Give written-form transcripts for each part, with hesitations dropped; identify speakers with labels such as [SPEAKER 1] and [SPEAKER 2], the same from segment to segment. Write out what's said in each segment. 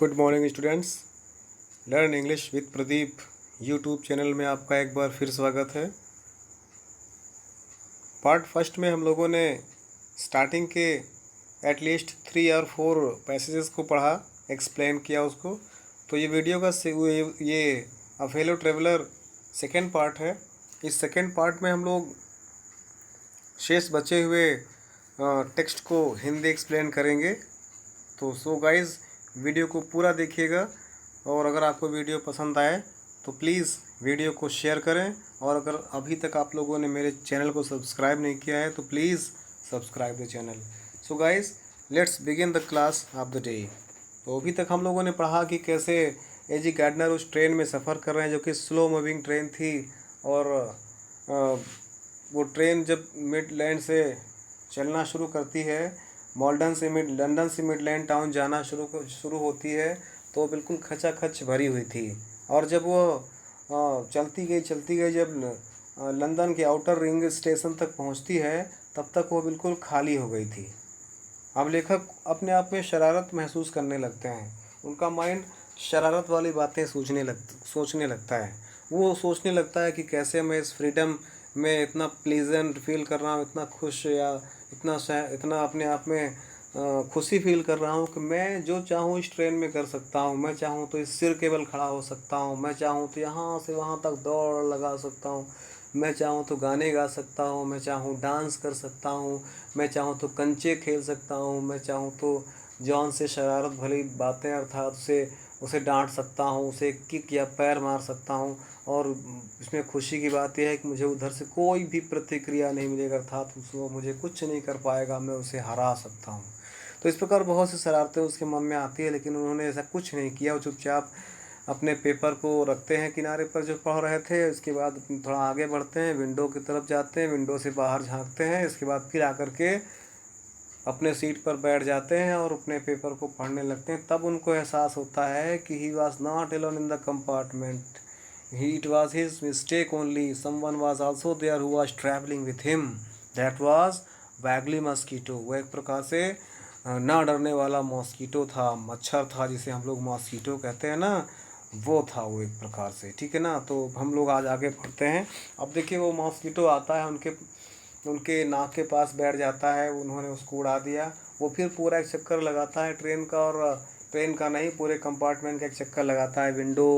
[SPEAKER 1] Good morning students. Learn English with Pradeep YouTube channel में आपका एक बार फिर स्वागत है। पार्ट फर्स्ट में हम लोगों ने स्टार्टिंग के एटलीस्ट 3 और 4 पैसेजेस को पढ़ा, एक्सप्लेन किया उसको। तो ये वीडियो का ये a fellow traveller second part है। इस सेकेंड पार्ट में हम लोग शेष बचे हुए टेक्स्ट को हिंदी एक्सप्लेन करेंगे। तो सो गाइज़, वीडियो को पूरा देखिएगा और अगर आपको वीडियो पसंद आए तो प्लीज़ वीडियो को शेयर करें, और अगर अभी तक आप लोगों ने मेरे चैनल को सब्सक्राइब नहीं किया है तो please subscribe the channel. So guys, let's begin the class of the day. तो अभी तक हम लोगों ने पढ़ा कि कैसे एजी गार्डनर उस ट्रेन में सफ़र कर रहे हैं जो कि स्लो मूविंग ट्रेन थी, और वो ट्रेन जब मिडलैंड से चलना शुरू करती है, लंदन से मिडलैंड टाउन जाना शुरू होती है, तो बिल्कुल खचाखच भरी हुई थी। और जब वो चलती गई जब लंदन के आउटर रिंग स्टेशन तक पहुंचती है, तब तक वो बिल्कुल खाली हो गई थी। अब लेखक अपने आप में शरारत महसूस करने लगते हैं। उनका माइंड शरारत वाली बातें सोचने लगता है। वो सोचने लगता है कि कैसे मैं इस फ्रीडम में इतना प्लीजेंट फील कर रहा हूँ, इतना खुश, या इतना अपने आप में खुशी फील कर रहा हूँ कि मैं जो चाहूँ इस ट्रेन में कर सकता हूँ। मैं चाहूँ तो इस सिर केबल खड़ा हो सकता हूँ, मैं चाहूँ तो यहाँ से वहाँ तक दौड़ लगा सकता हूँ, मैं चाहूँ तो गाने गा सकता हूँ, मैं चाहूँ डांस कर सकता हूँ, मैं चाहूँ तो कंचे खेल सकता हूँ, मैं चाहूँ तो जॉन से शरारत भरी बातें अर्थात उसे डांट सकता हूँ, उसे किक या पैर मार सकता हूँ। और इसमें खुशी की बात यह है कि मुझे उधर से कोई भी प्रतिक्रिया नहीं मिलेगा, अर्थात वो मुझे कुछ नहीं कर पाएगा, मैं उसे हरा सकता हूँ। तो इस प्रकार बहुत सी शरारतें उसके मन में आती है, लेकिन उन्होंने ऐसा कुछ नहीं किया। वो चुपचाप अपने पेपर को रखते हैं किनारे पर जो पढ़ रहे थे। उसके बाद थोड़ा आगे बढ़ते हैं, विंडो की तरफ जाते हैं, विंडो से बाहर झांकते हैं। इसके बाद फिर आकर के अपने सीट पर बैठ जाते हैं और अपने पेपर को पढ़ने लगते हैं। तब उनको एहसास होता है कि he was not alone in the compartment, it was his mistake only, someone was also there who was travelling with him, that was vaguely mosquito. वह एक प्रकार से ना डरने वाला मॉस्कीटो था, मच्छर था, जिसे हम लोग मॉस्कीटो कहते हैं ना, वो था वो एक प्रकार से। ठीक है ना। तो हम लोग आज आगे बढ़ते हैं। अब देखिए, वो मॉस्कीटो आता है, उनके नाक के पास बैठ जाता है, उन्होंने उसको उड़ा दिया। वो फिर पूरा एक चक्कर लगाता है ट्रेन का, और ट्रेन का नहीं, पूरे कंपार्टमेंट का एक चक्कर लगाता है। विंडो,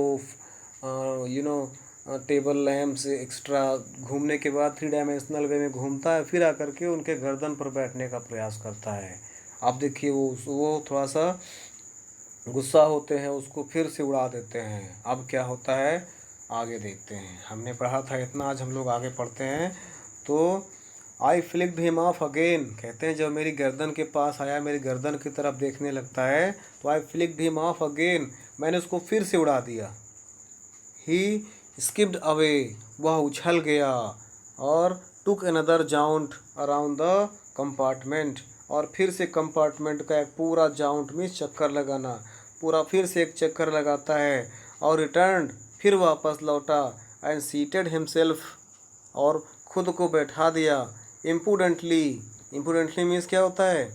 [SPEAKER 1] टेबल लैम्प से एक्स्ट्रा घूमने के बाद 3 डायमेंशनल वे में घूमता है, फिर आकर के उनके गर्दन पर बैठने का प्रयास करता है। अब देखिए, वो थोड़ा सा गुस्सा होते हैं, उसको फिर से उड़ा देते हैं। अब क्या होता है आगे देखते हैं। हमने पढ़ा था इतना, आज हम लोग आगे पढ़ते हैं। तो आई फ्लिक्ड हिम ऑफ अगेन, कहते हैं जब मेरी गर्दन के पास आया, मेरी गर्दन की तरफ देखने लगता है, तो आई फ्लिक्ड हिम ऑफ अगेन, मैंने उसको फिर से उड़ा दिया। ही स्किप्ड अवे, वह उछल गया, और took another jaunt around the compartment, और फिर से कंपार्टमेंट का एक पूरा जाउंट में चक्कर लगाना, पूरा फिर से एक चक्कर लगाता है, और रिटर्न, फिर वापस लौटा, एंड सीटेड हिमसेल्फ, और खुद को बैठा दिया, इम्पुडेंटली। इम्पुडेंटली मीन्स क्या होता है?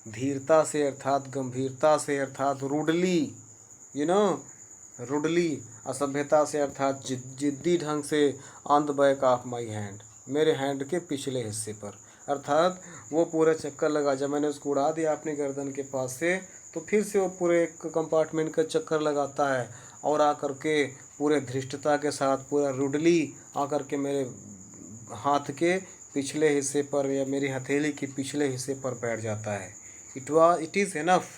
[SPEAKER 1] धीरता से, अर्थात गंभीरता से, अर्थात रूडली, यू नो रूडली, असभ्यता से, अर्थात जिद्दी ढंग से, on the back of my hand, मेरे हैंड के पिछले हिस्से पर। अर्थात वो पूरा चक्कर लगा, जब मैंने उसको उड़ा दिया अपनी गर्दन के पास से, तो फिर से वो पूरे कंपार्टमेंट का चक्कर लगाता है, और आकर के पूरे धृष्टता के साथ, पूरा रूडली आकर के मेरे हाथ के पिछले हिस्से पर, या मेरी हथेली के पिछले हिस्से पर बैठ जाता है। It is enough.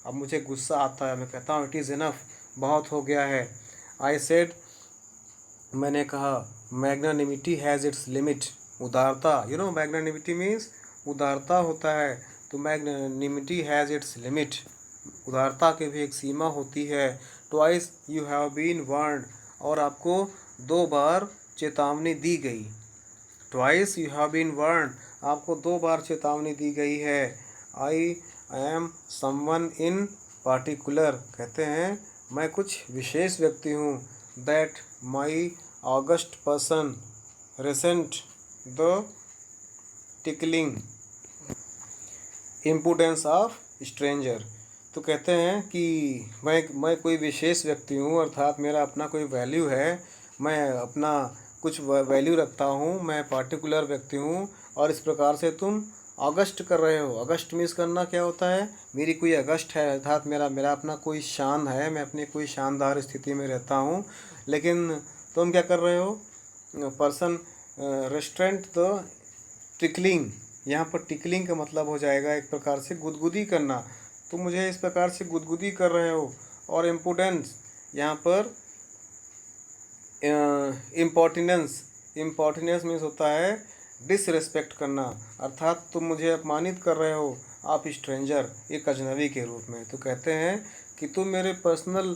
[SPEAKER 1] अब मुझे गुस्सा आता है, मैं कहता हूँ इट इज़ इनफ, बहुत हो गया है। आई सेड, मैंने कहा, मैग्नानिमिटी हैज़ इट्स लिमिट, उदारता, मैग्नानिमिटी मीन्स उदारता होता है। तो मैग्नानिमिटी हैज़ इट्स लिमिट, उदारता की भी एक सीमा होती है। Twice you have been warned, और आपको 2 बार चेतावनी दी गई। Twice you have been warned, आपको 2 बार चेतावनी दी गई है। I am someone in particular, कहते हैं मैं कुछ विशेष व्यक्ति हूँ। That my august person resent the tickling impudence of stranger, तो कहते हैं कि मैं कोई विशेष व्यक्ति हूँ, अर्थात मेरा अपना कोई वैल्यू है, मैं अपना कुछ वैल्यू रखता हूँ, मैं पार्टिकुलर व्यक्ति हूँ। और इस प्रकार से तुम अगस्ट कर रहे हो। अगस्ट मीन्स करना क्या होता है, मेरी कोई अगस्ट है, अर्थात मेरा मेरा अपना कोई शान है, मैं अपनी कोई शानदार स्थिति में रहता हूँ। लेकिन तुम क्या कर रहे हो, पर्सन रेस्टोरेंट द टिकलिंग। यहाँ पर टिकलिंग का मतलब हो जाएगा एक प्रकार से गुदगुदी करना। तुम मुझे इस प्रकार से गुदगुदी कर रहे हो। और इम्पोर्टेंस, यहाँ पर इम्पोर्टिनेंस। इम्पोर्टिनेंस मीन्स होता है डिसरिस्पेक्ट करना, अर्थात तुम मुझे अपमानित कर रहे हो, आप स्ट्रेंजर, एक अजनबी के रूप में। तो कहते हैं कि तुम मेरे पर्सनल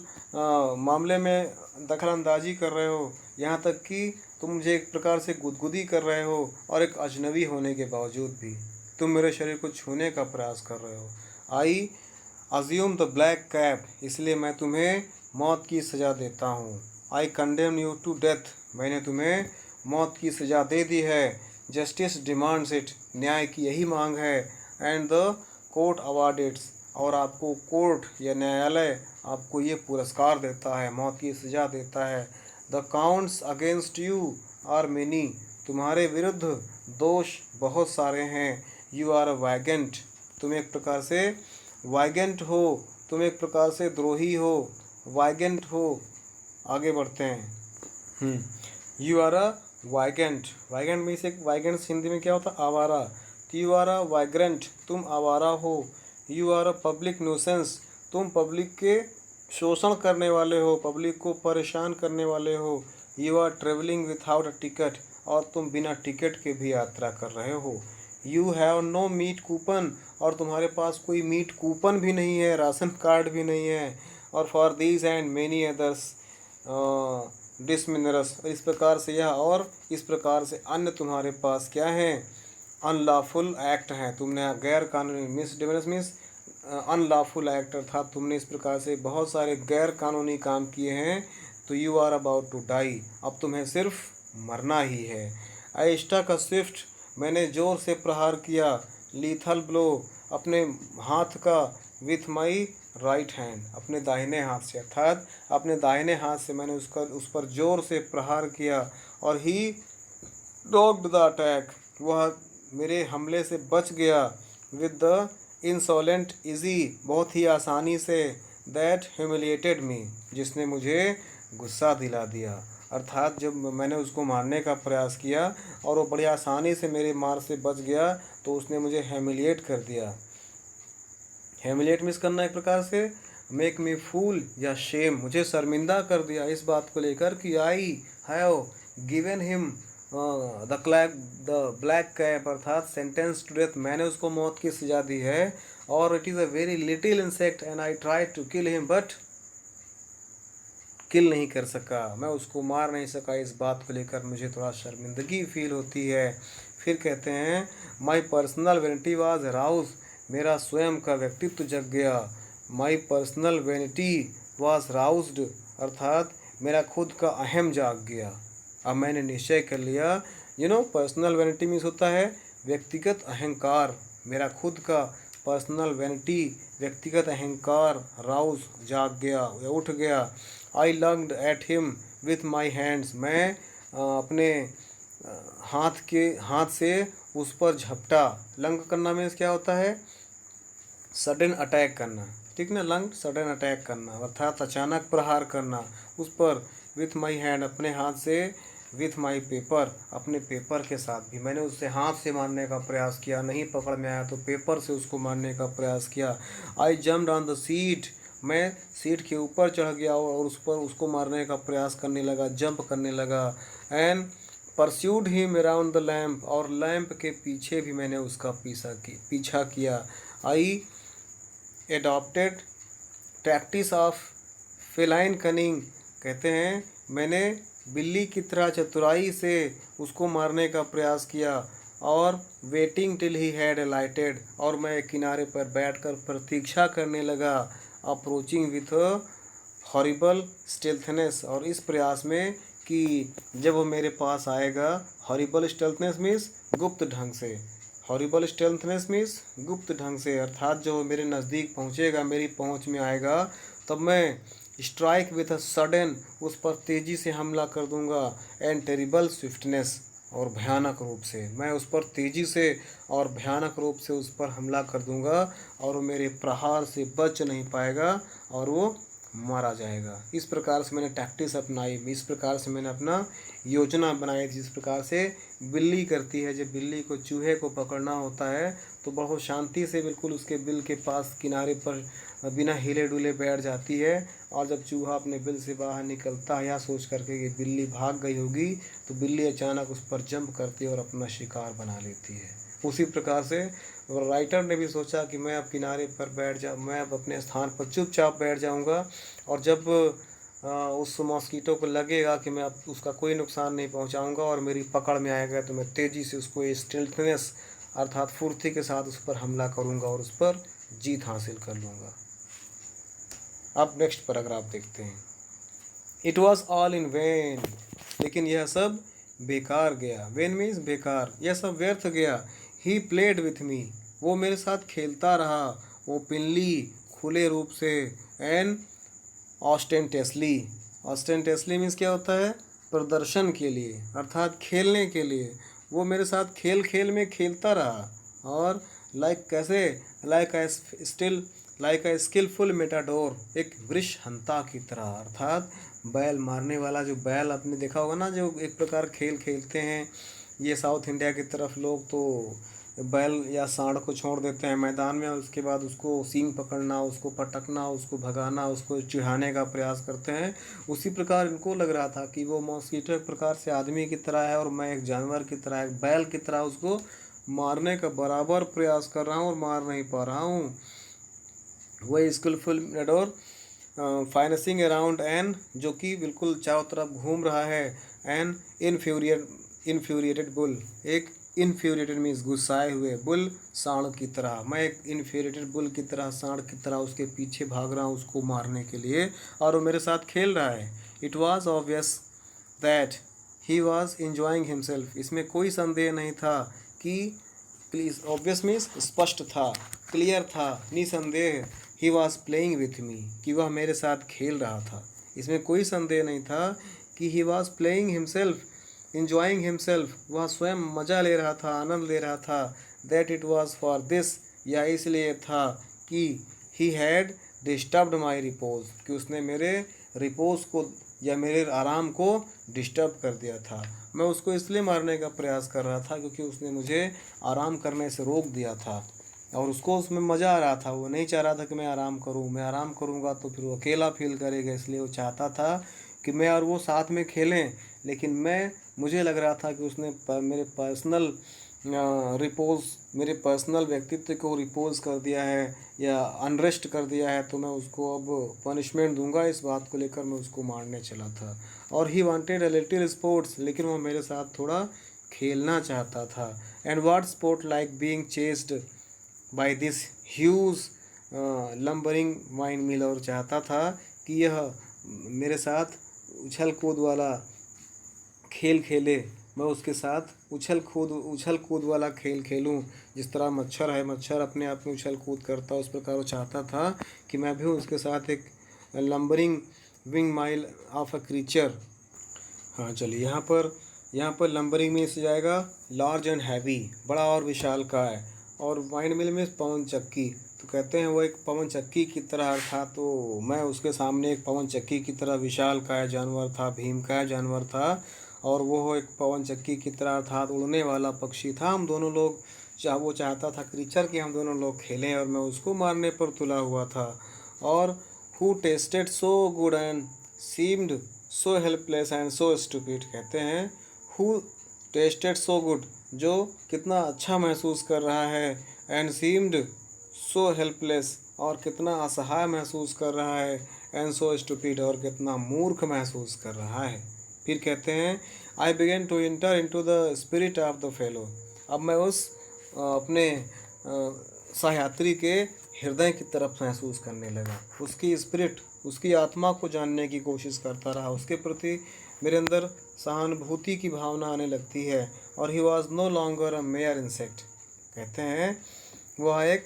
[SPEAKER 1] मामले में दखलंदाजी कर रहे हो, यहाँ तक कि तुम मुझे एक प्रकार से गुदगुदी कर रहे हो, और एक अजनबी होने के बावजूद भी तुम मेरे शरीर को छूने का प्रयास कर रहे हो। I assume the black cap, इसलिए मैं तुम्हें मौत की सज़ा देता हूँ। I condemn you to death, मैंने तुम्हें मौत की सज़ा दे दी है। जस्टिस डिमांड्स इट, न्याय की यही मांग है। And the court award it's, और आपको कोर्ट या न्यायालय आपको ये पुरस्कार देता है, मौत की सज़ा देता है। The counts against you are many, तुम्हारे विरुद्ध दोष बहुत सारे हैं। यू आर अ वैगेंट, तुम एक प्रकार से वाइगेंट हो, तुम एक प्रकार से द्रोही हो, वाइगेंट हो। आगे बढ़ते हैं। यू आर अ वाइगेंट, वाइगेंट में से वाइगेंट हिंदी में क्या होता है, आवारा। तो यू आर अ वाइग्रेंट, तुम आवारा हो। You are a public nuisance, तुम पब्लिक के शोषण करने वाले हो, पब्लिक को परेशान करने वाले हो। You are travelling without a ticket, और तुम बिना टिकट के भी यात्रा कर रहे हो। You have no meat coupon, और तुम्हारे पास कोई मीट कूपन भी नहीं है, राशन कार्ड भी नहीं है। और for these and many others डिसमिनरस, इस प्रकार से यह और इस प्रकार से अन्य तुम्हारे पास क्या है, अनलॉफुल एक्ट हैं। तुमने गैर कानूनी, मिस डिवरेंस मीन्स अनलॉफुल एक्ट, अर्थात तुमने इस प्रकार से बहुत सारे गैर कानूनी काम किए हैं। तो you are about to die, अब तुम्हें सिर्फ मरना ही है। आई स्टक अ स्विफ्ट, मैंने जोर से प्रहार किया। लीथल ब्लो, अपने हाथ का, विथ माई राइट हैंड, अपने दाहिने हाथ से, अर्थात अपने दाहिने हाथ से मैंने उस पर जोर से प्रहार किया। और ही डॉग्ड द अटैक, वह मेरे हमले से बच गया। विद द इंसोलेंट इजी, बहुत ही आसानी से। दैट ह्यूमिलिएटेड मी, जिसने मुझे गुस्सा दिला दिया। अर्थात जब मैंने उसको मारने का प्रयास किया और वो बड़ी आसानी से मेरे मार से बच गया, तो उसने मुझे हेमिलिएट कर दिया। हेमिलिएट मिस करना एक प्रकार से मेक मी फूल या शेम, मुझे शर्मिंदा कर दिया इस बात को लेकर कि I have given him the black cap, अर्थात सेंटेंस टू डेथ, मैंने उसको मौत की सजा दी है। और it is a very little insect and I try to kill him, but kill नहीं कर सका, मैं उसको मार नहीं सका। इस बात को लेकर मुझे थोड़ा शर्मिंदगी फील होती है। फिर कहते हैं my personal vanity was arouse, मेरा स्वयं का व्यक्तित्व जग गया। माई पर्सनल वेनिटी वाज राउज्ड, अर्थात मेरा खुद का अहम जाग गया। अब मैंने निश्चय कर लिया। पर्सनल वेनिटी मीन्स होता है व्यक्तिगत अहंकार, मेरा खुद का पर्सनल वेनिटी, व्यक्तिगत अहंकार, राउज, जाग गया या उठ गया। I lunged at him with my hands, मैं अपने हाथ से उस पर झपटा। लंग करना मीन्स क्या होता है, सडन अटैक करना, ठीक ना। लंग सडन अटैक करना, अर्थात अचानक प्रहार करना उस पर। विथ माई हैंड, अपने हाथ से। विथ माई पेपर, अपने पेपर के साथ भी मैंने उससे हाथ से मारने का प्रयास किया, नहीं पकड़ में आया तो पेपर से उसको मारने का प्रयास किया। आई जम्प्ड ऑन द सीट, मैं सीट के ऊपर चढ़ गया और उस पर उसको मारने का प्रयास करने लगा, जंप करने लगा। And pursued him around the lamp, और लैम्प के पीछे भी मैंने उसका पीछा किया। I adopted practice of feline cunning, कहते हैं मैंने बिल्ली की तरह चतुराई से उसको मारने का प्रयास किया। और वेटिंग टिल ही हैड अलाइटेड, और मैं किनारे पर बैठकर प्रतीक्षा करने लगा। अप्रोचिंग विथ हॉरिबल स्टेल्थनेस, और इस प्रयास में कि जब वो मेरे पास आएगा, हॉरिबल स्टेल्थनेस मीन्स गुप्त ढंग से, हॉरिबल स्टेल्थनेस मीन्स गुप्त ढंग से, अर्थात जो मेरे नज़दीक पहुँचेगा, मेरी पहुँच में आएगा, तब मैं स्ट्राइक विथ अ सडन, उस पर तेज़ी से हमला कर दूंगा। एंड टेरिबल स्विफ्टनेस, और भयानक रूप से मैं उस पर तेज़ी से और भयानक रूप से उस पर हमला कर दूंगा, और वो मेरे प्रहार से बच नहीं पाएगा और वो मारा जाएगा। इस प्रकार से मैंने टैक्टिस अपनाई, इस प्रकार से मैंने अपना योजना बनाई थी। जिस प्रकार से बिल्ली करती है, जब बिल्ली को चूहे को पकड़ना होता है तो बहुत शांति से बिल्कुल उसके बिल के पास किनारे पर बिना हिले डुले बैठ जाती है, और जब चूहा अपने बिल से बाहर निकलता है या सोच करके कि बिल्ली भाग गई होगी, तो बिल्ली अचानक उस पर जंप करती है और अपना शिकार बना लेती है। उसी प्रकार से राइटर ने भी सोचा कि मैं अब किनारे पर बैठ जा, मैं अब अपने स्थान पर चुपचाप बैठ जाऊंगा, और जब उस मॉस्किटो को लगेगा कि मैं अब उसका कोई नुकसान नहीं पहुंचाऊंगा और मेरी पकड़ में आएगा, तो मैं तेज़ी से उसको स्टिल्थनेस अर्थात फुर्ती के साथ उस पर हमला करूंगा और उस पर जीत हासिल कर लूँगा। अब नेक्स्ट पैराग्राफ देखते हैं। It was all in when, लेकिन यह सब बेकार गया। वेन मीन्स बेकार, यह सब व्यर्थ गया। ही प्लेड विथ मी, वो मेरे साथ खेलता रहा, ओपनली खुले रूप से, एंड ऑस्टेंटेसली। ऑस्टेंटेसली मीन्स क्या होता है? प्रदर्शन के लिए, अर्थात खेलने के लिए। वो मेरे साथ खेल खेल में खेलता रहा, और लाइक कैसे, लाइक ए स्किलफुल मेटाडोर, एक वृष हंता की तरह, अर्थात बैल मारने वाला जो बैल आपने देखा होगा ना, जो एक प्रकार खेल खेलते हैं ये साउथ इंडिया की तरफ लोग, तो बैल या सांड को छोड़ देते हैं मैदान में, और उसके बाद उसको सींग पकड़ना, उसको पटकना, उसको भगाना, उसको चिढ़ाने का प्रयास करते हैं। उसी प्रकार इनको लग रहा था कि वो मॉस्किटो एक प्रकार से आदमी की तरह है और मैं एक जानवर की तरह, एक बैल की तरह उसको मारने का बराबर प्रयास कर रहा हूँ और मार नहीं पा रहा हूँ। वही skillful matador finessing around an, जो कि बिल्कुल चारों तरफ घूम रहा है, एन इन्फ्यूरिएटेड बुल, एक इन्फ्यूरिएटेड मीन्स गुस्साए हुए, बुल सांड की तरह, मैं एक इन्फ्यूरिएटेड बुल की तरह, सांड की तरह उसके पीछे भाग रहा हूँ उसको मारने के लिए, और वो मेरे साथ खेल रहा है। It was obvious that he was enjoying himself, इसमें कोई संदेह नहीं था कि, प्लीज ऑब्वियस मीन्स स्पष्ट था, क्लियर था, निसंदेह, he was playing with me, कि वह मेरे साथ खेल रहा था। इसमें कोई संदेह नहीं था कि he was playing himself, enjoying himself, वह स्वयं मज़ा ले रहा था, आनंद ले रहा था। That it was for this, या इसलिए था कि he had disturbed my repose, कि उसने मेरे रिपोज को या मेरे आराम को डिस्टर्ब कर दिया था। मैं उसको इसलिए मारने का प्रयास कर रहा था क्योंकि उसने मुझे आराम करने से रोक दिया था, और उसको उसमें मज़ा आ रहा था। वो नहीं चाह रहा था कि मैं आराम करूं, मैं आराम करूंगा तो फिर वो अकेला फील करेगा, इसलिए वो चाहता था कि मैं और वो साथ में खेलें। लेकिन मुझे लग रहा था कि उसने मेरे पर्सनल मेरे पर्सनल व्यक्तित्व को रिपोज कर दिया है या अनरेस्ट कर दिया है, तो मैं उसको अब पनिशमेंट दूंगा। इस बात को लेकर मैं उसको मारने चला था। और he wanted a little sports, लेकिन वो मेरे साथ थोड़ा खेलना चाहता था। And what sport like being chased by this huge lumbering windmill, और चाहता था कि यह मेरे साथ उछल कूद वाला खेल खेले, मैं उसके साथ उछल कूद वाला खेल खेलूं। जिस तरह मच्छर है, मच्छर अपने आप में उछल कूद करता, उस प्रकार वो चाहता था कि मैं भी उसके साथ एक lumbering wing mile of a creature. हाँ चलिए, यहाँ पर लंबरिंग में से जाएगा लार्ज एंड हैवी, बड़ा और विशाल का है, और वाइन मिल में पवन चक्की, तो कहते हैं वो एक पवन चक्की की तरह था। तो मैं उसके सामने एक पवन चक्की की तरह विशाल का जानवर था, भीम का जानवर था, और वो एक पवन चक्की की तरह अर्थात उड़ने वाला पक्षी था। हम दोनों लोग वो चाहता था क्रीचर कि हम दोनों लोग खेलें, और मैं उसको मारने पर तुला हुआ था। और who tested so good and seemed so helpless and so stupid, कहते हैं हु टेस्टेड सो गुड, जो कितना अच्छा महसूस कर रहा है, एंड सीम्ड सो हेल्पलेस, और कितना असहाय महसूस कर रहा है, एंड सो स्टूपिड, और कितना मूर्ख महसूस कर रहा है। फिर कहते हैं I began to enter into the spirit of the fellow, अब मैं उस अपने सहयात्री के हृदय की तरफ महसूस करने लगा, उसकी स्पिरिट, उसकी आत्मा को जानने की कोशिश करता रहा, उसके प्रति मेरे अंदर सहानुभूति की भावना आने लगती है। और he was no longer a mere insect, कहते हैं वह एक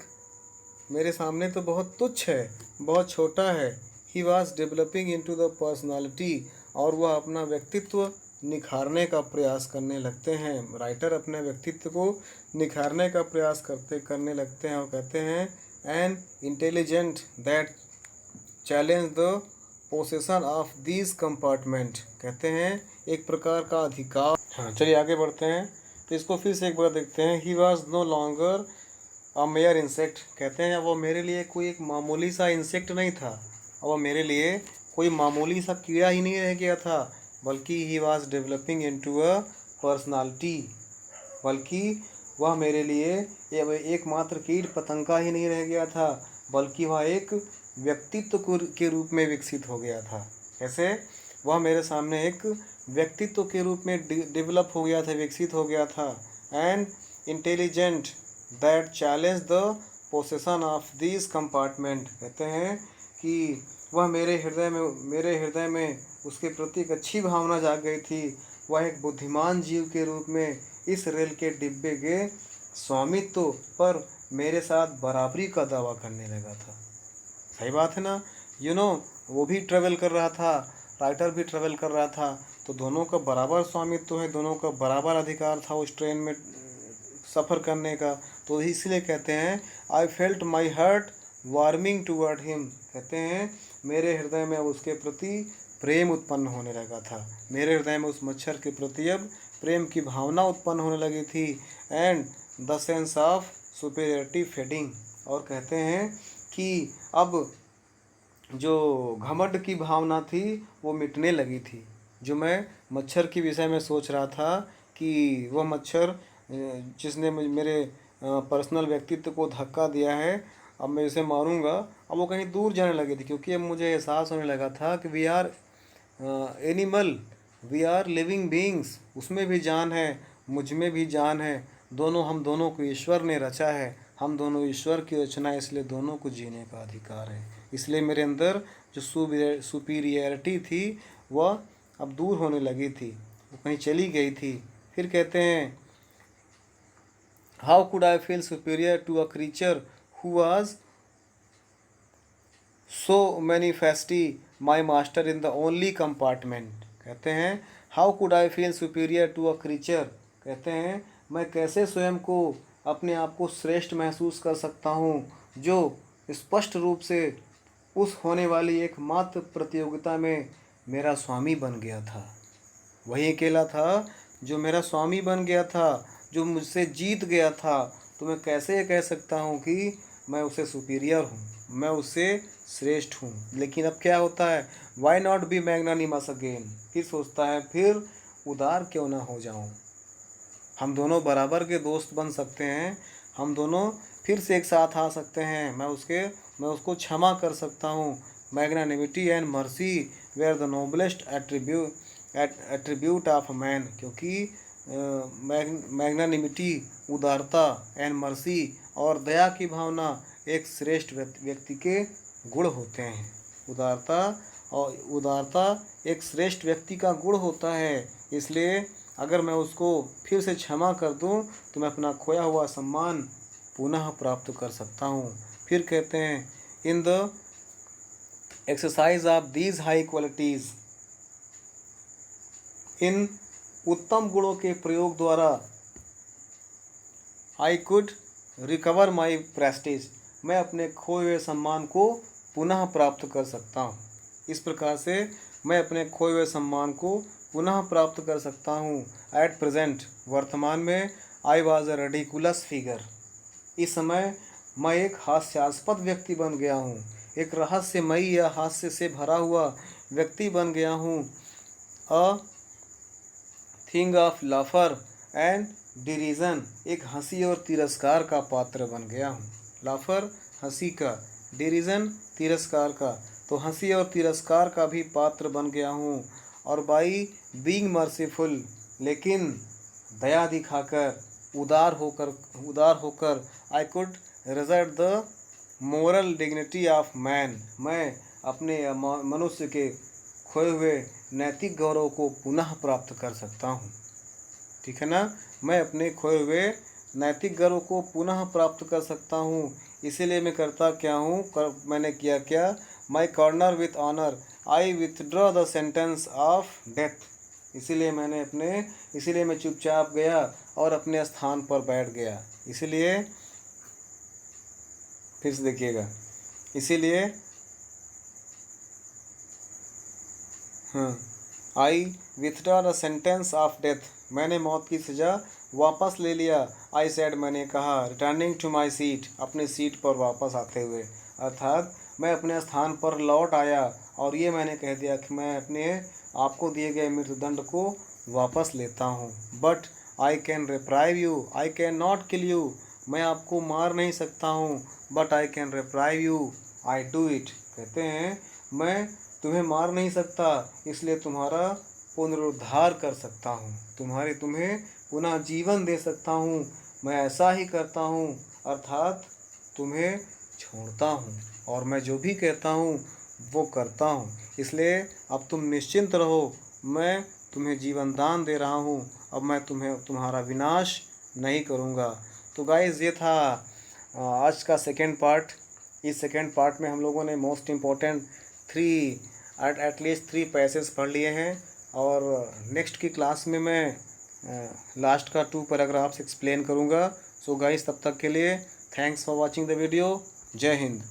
[SPEAKER 1] मेरे सामने तो बहुत तुच्छ है, बहुत छोटा है। He was developing into the personality, और वह अपना व्यक्तित्व निखारने का प्रयास करने लगते हैं। राइटर अपने व्यक्तित्व को निखारने का प्रयास करने लगते हैं और कहते हैं an intelligent that challenge the possession of these compartment. कहते हैं एक प्रकार का अधिकार। हाँ, चलिए आगे बढ़ते हैं। तो इसको फिर से एक बार देखते हैं। He was no longer a mere insect. कहते हैं वो मेरे लिए कोई एक मामूली सा इंसेक्ट नहीं था, और वह मेरे लिए कोई मामूली सा कीड़ा ही नहीं रह गया था, बल्कि ही was developing into a personality. बल्कि वह मेरे लिए एकमात्र कीट पतंगा ही नहीं रह गया था, बल्कि वह एक व्यक्तित्व के रूप में विकसित हो गया था। कैसे? वह मेरे सामने एक व्यक्तित्व के रूप में डेवलप हो गया था, विकसित हो गया था। And intelligent that challenge the possession of this compartment. कहते हैं कि वह मेरे हृदय में उसके प्रति एक अच्छी भावना जाग गई थी। वह एक बुद्धिमान जीव के रूप में इस रेल के डिब्बे के स्वामित्व पर मेरे साथ बराबरी का दावा करने लगा था। सही बात है ना? वो भी ट्रेवल कर रहा था, राइटर भी ट्रेवल कर रहा था, तो दोनों का बराबर स्वामित्व है, दोनों का बराबर अधिकार था उस ट्रेन में सफ़र करने का। तो इसलिए कहते हैं I felt my heart warming toward him. कहते हैं मेरे हृदय में उसके प्रति प्रेम उत्पन्न होने लगा था। मेरे हृदय में उस मच्छर के प्रति अब प्रेम की भावना उत्पन्न होने लगी थी। And the sense of superiority fading. और कहते हैं कि अब जो घमंड की भावना थी वो मिटने लगी थी। जो मैं मच्छर के विषय में सोच रहा था कि वह मच्छर जिसने मेरे पर्सनल व्यक्तित्व को धक्का दिया है, अब मैं इसे मारूंगा, अब वो कहीं दूर जाने लगी थी, क्योंकि अब मुझे एहसास होने लगा था कि we are animal, we are living beings. उसमें भी जान है, मुझ में भी जान है। हम दोनों को ईश्वर ने रचा है, हम दोनों ईश्वर की रचना है, इसलिए दोनों को जीने का अधिकार है। इसलिए मेरे अंदर जो सुपीरियरिटी थी वह अब दूर होने लगी थी, वो कहीं चली गई थी। फिर कहते हैं how could I feel superior to a creature who was so manifestly my master in the only compartment. कहते हैं how could I feel superior to a creature. कहते हैं मैं कैसे स्वयं को अपने आप को श्रेष्ठ महसूस कर सकता हूँ जो स्पष्ट रूप से उस होने वाली एकमात्र प्रतियोगिता में मेरा स्वामी बन गया था। वही अकेला था जो मेरा स्वामी बन गया था, जो मुझसे जीत गया था। तो मैं कैसे कह सकता हूँ कि मैं उससे सुपीरियर हूँ, मैं उससे श्रेष्ठ हूँ। लेकिन अब क्या होता है, why not be magnanimous again. फिर सोचता है फिर उदार क्यों ना हो जाऊँ। हम दोनों बराबर के दोस्त बन सकते हैं, हम दोनों फिर से एक साथ आ सकते हैं। मैं उसको क्षमा कर सकता हूँ। Magnanimity and mercy were the noblest attribute of man. क्योंकि मैग्नानिमिटी उदारता, एंड मर्सी और दया की भावना एक श्रेष्ठ व्यक्ति के गुण होते हैं। उदारता एक श्रेष्ठ व्यक्ति का गुण होता है। इसलिए अगर मैं उसको फिर से क्षमा कर दूं तो मैं अपना खोया हुआ सम्मान पुनः प्राप्त कर सकता हूँ। फिर कहते हैं in the exercise of these high qualities. इन उत्तम गुणों के प्रयोग द्वारा I could recover my prestige. मैं अपने खोए हुए सम्मान को पुनः प्राप्त कर सकता हूँ। इस प्रकार से मैं अपने खोए हुए सम्मान को पुनः प्राप्त कर सकता हूँ। एट प्रेजेंट, वर्तमान में, I was a ridiculous figure. इस समय मैं एक हास्यास्पद व्यक्ति बन गया हूँ, एक रहस्यमयी या हास्य से भरा हुआ व्यक्ति बन गया हूँ। A thing of laughter and derision, एक हंसी और तिरस्कार का पात्र बन गया हूँ। लाफर हंसी का, डिरीजन तिरस्कार का, तो हंसी और तिरस्कार का भी पात्र बन गया हूँ। और बाई बीइंग मर्सीफुल, लेकिन दया दिखाकर, उदार होकर I could reserve the moral dignity of man. मैं अपने मनुष्य के खोए हुए नैतिक गौरव को पुनः प्राप्त कर सकता हूँ। ठीक है ना? मैं अपने खोए हुए नैतिक गर्व को पुनः प्राप्त कर सकता हूँ। इसीलिए मैं करता क्या हूँ, मैंने किया क्या, my corner with honour, I withdraw the sentence of death. इसीलिए मैं चुपचाप गया और अपने स्थान पर बैठ गया। इसीलिए फिर से देखिएगा, इसीलिए हाँ, I withdraw the sentence of death, मैंने मौत की सज़ा वापस ले लिया। आई सेड, मैंने कहा, रिटर्निंग टू माई सीट, अपने सीट पर वापस आते हुए, अर्थात मैं अपने स्थान पर लौट आया और ये मैंने कह दिया कि मैं अपने आपको दिए गए मृत्युदंड को वापस लेता हूँ। But I can reprieve you, I can not kill you, मैं आपको मार नहीं सकता हूँ, but I can reprieve you, I do it. कहते हैं मैं तुम्हें मार नहीं सकता, इसलिए तुम्हारा पुनरुद्धार कर सकता हूँ, तुम्हें पुनः जीवन दे सकता हूँ, मैं ऐसा ही करता हूँ, अर्थात तुम्हें छोड़ता हूँ और मैं जो भी कहता हूँ वो करता हूँ। इसलिए अब तुम निश्चिंत रहो, मैं तुम्हें जीवन दान दे रहा हूँ, अब मैं तुम्हारा विनाश नहीं करूँगा। तो गाइज़, ये था आज का सेकेंड पार्ट। इस सेकेंड पार्ट में हम लोगों ने मोस्ट इम्पोर्टेंट एटलीस्ट 3 पैसेज पढ़ लिए हैं और नेक्स्ट की क्लास में मैं लास्ट का 2 पैराग्राफ्स एक्सप्लेन करूँगा। सो गाइस, तब तक के लिए thanks for watching the video. जय हिंद।